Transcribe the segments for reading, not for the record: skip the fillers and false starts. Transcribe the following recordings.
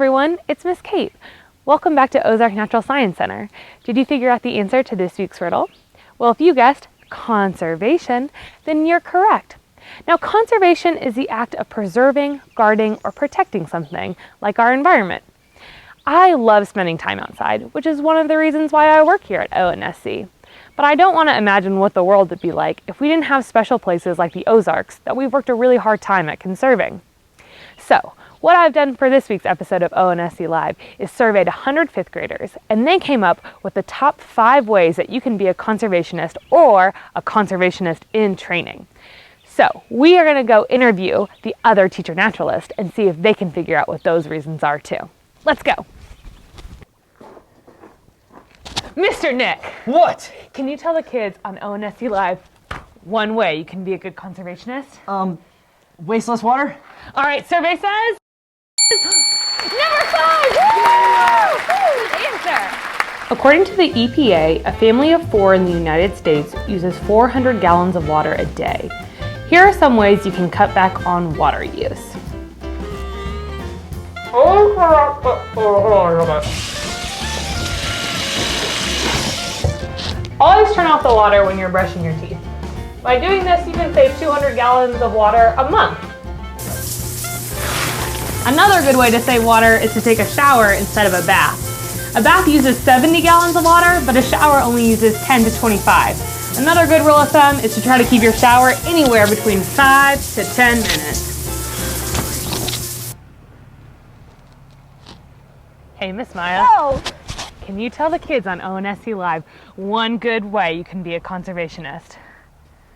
everyone, it's Miss Kate. Welcome back to Ozark Natural Science Center. Did you figure out the answer to this week's riddle? Well, if you guessed conservation, then you're correct. Now, conservation is the act of preserving, guarding, or protecting something, like our environment. I love spending time outside, which is one of the reasons why I work here at ONSC. But I don't want to imagine what the world would be like if we didn't have special places like the Ozarks that we've worked a really hard time at conserving. So, what I've done for this week's episode of ONSC Live is surveyed 100 fifth graders, and they came up with the top 5 ways that you can be a conservationist or a conservationist in training. So we are going to go interview the other teacher naturalists and see if they can figure out what those reasons are too. Let's go. Mr. Nick. What? Can you tell the kids on ONSC Live one way you can be a good conservationist? Waste less water? All right, survey says number 5! Woo! Answer. According to the EPA, a family of 4 in the United States uses 400 gallons of water a day. Here are some ways you can cut back on water use. Always turn off the water when you're brushing your teeth. By doing this, you can save 200 gallons of water a month. Another good way to save water is to take a shower instead of a bath. A bath uses 70 gallons of water, but a shower only uses 10 to 25. Another good rule of thumb is to try to keep your shower anywhere between 5 to 10 minutes. Hey, Miss Maya. Oh. Can you tell the kids on ONSC Live one good way you can be a conservationist?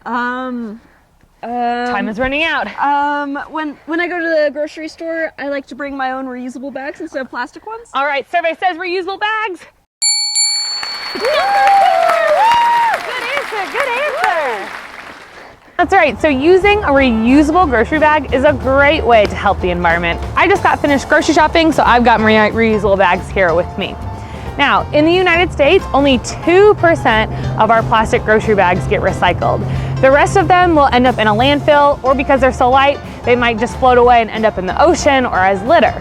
Time is running out. When I go to the grocery store, I like to bring my own reusable bags instead of plastic ones. All right, survey says reusable bags. Number 4! Good answer, good answer. That's right, so using a reusable grocery bag is a great way to help the environment. I just got finished grocery shopping, so I've got my reusable bags here with me. Now, in the United States, only 2% of our plastic grocery bags get recycled. The rest of them will end up in a landfill, or because they're so light, they might just float away and end up in the ocean or as litter.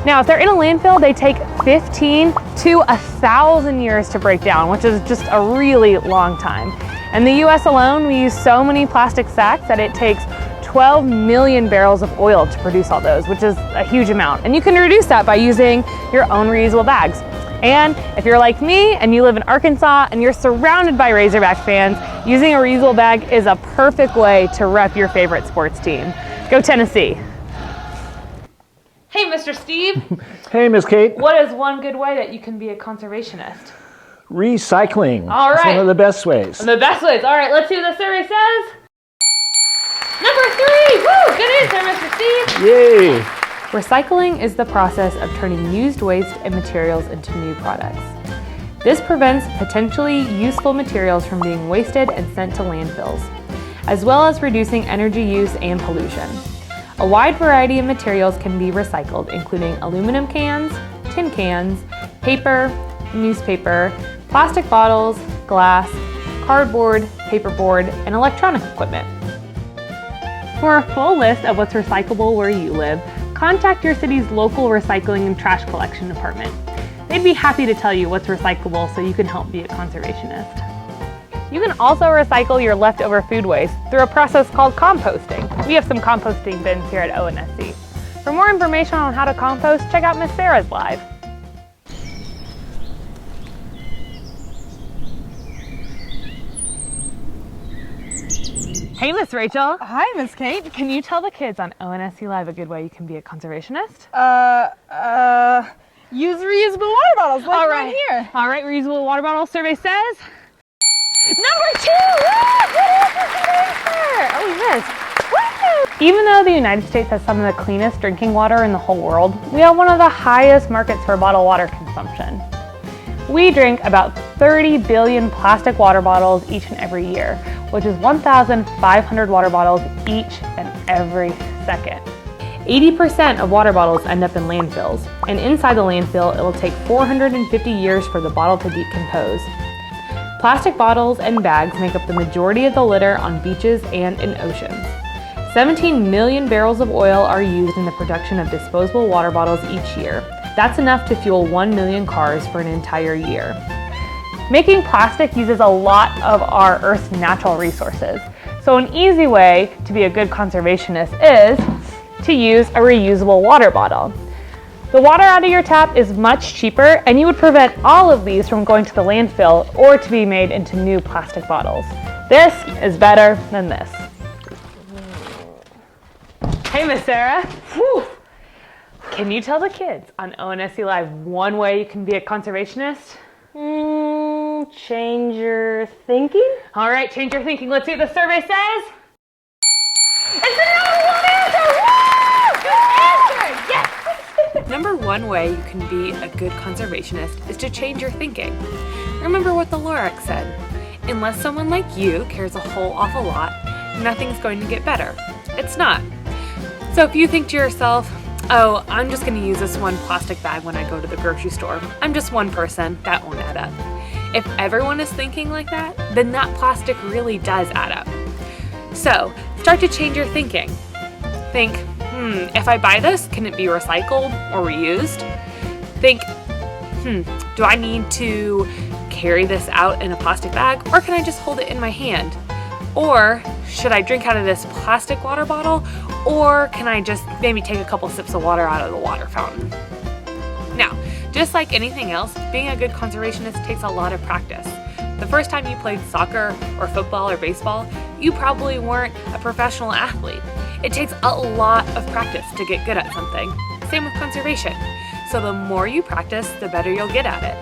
Now, if they're in a landfill, they take 15 to 1,000 years to break down, which is just a really long time. In the US alone, we use so many plastic sacks that it takes 12 million barrels of oil to produce all those, which is a huge amount. And you can reduce that by using your own reusable bags. And if you're like me and you live in Arkansas and you're surrounded by Razorback fans, using a reusable bag is a perfect way to rep your favorite sports team. Go Tennessee. Hey, Mr. Steve. Hey, Miss Kate. What is one good way that you can be a conservationist? Recycling. All right. It's one of the best ways. The best ways. All right, let's see what the survey says. Number 3. Woo! Good answer, Mr. Steve. Yay. Recycling is the process of turning used waste and materials into new products. This prevents potentially useful materials from being wasted and sent to landfills, as well as reducing energy use and pollution. A wide variety of materials can be recycled, including aluminum cans, tin cans, paper, newspaper, plastic bottles, glass, cardboard, paperboard, and electronic equipment. For a full list of what's recyclable where you live, contact your city's local recycling and trash collection department. They'd be happy to tell you what's recyclable so you can help be a conservationist. You can also recycle your leftover food waste through a process called composting. We have some composting bins here at ONSC. For more information on how to compost, check out Miss Sarah's Live. Hey, Miss Rachel. Hi, Miss Kate. Can you tell the kids on ONSC Live a good way you can be a conservationist? Use reusable water bottles like right here. All right, reusable water bottle survey says number 2! Woo! Good answer! Oh, you missed. Woo! Even though the United States has some of the cleanest drinking water in the whole world, we have one of the highest markets for bottled water consumption. We drink about 30 billion plastic water bottles each and every year, which is 1,500 water bottles each and every second. 80% of water bottles end up in landfills, and inside the landfill, it will take 450 years for the bottle to decompose. Plastic bottles and bags make up the majority of the litter on beaches and in oceans. 17 million barrels of oil are used in the production of disposable water bottles each year. That's enough to fuel 1 million cars for an entire year. Making plastic uses a lot of our Earth's natural resources. So an easy way to be a good conservationist is to use a reusable water bottle. The water out of your tap is much cheaper, and you would prevent all of these from going to the landfill or to be made into new plastic bottles. This is better than this. Hey, Miss Sarah. Whew. Can you tell the kids on ONSC Live one way you can be a conservationist? Change your thinking? All right, change your thinking. Let's see what the survey says. It's the number one answer! Woo! Good answer! Yes! Number one way you can be a good conservationist is to change your thinking. Remember what the Lorax said. Unless someone like you cares a whole awful lot, nothing's going to get better. It's not. So if you think to yourself, oh, I'm just going to use this one plastic bag when I go to the grocery store. I'm just one person. That won't add up. If everyone is thinking like that, then that plastic really does add up. So start to change your thinking. Think, if I buy this, can it be recycled or reused? Think, do I need to carry this out in a plastic bag, or can I just hold it in my hand? Or should I drink out of this plastic water bottle, or can I just maybe take a couple sips of water out of the water fountain? Now, just like anything else, being a good conservationist takes a lot of practice. The first time you played soccer or football or baseball, you probably weren't a professional athlete. It takes a lot of practice to get good at something. Same with conservation. So the more you practice, the better you'll get at it.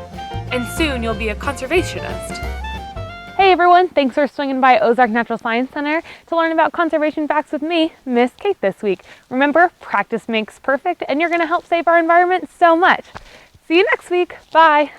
And soon you'll be a conservationist. Hey everyone, thanks for swinging by Ozark Natural Science Center to learn about conservation facts with me, Miss Kate, this week. Remember, practice makes perfect, and you're going to help save our environment so much. See you next week. Bye.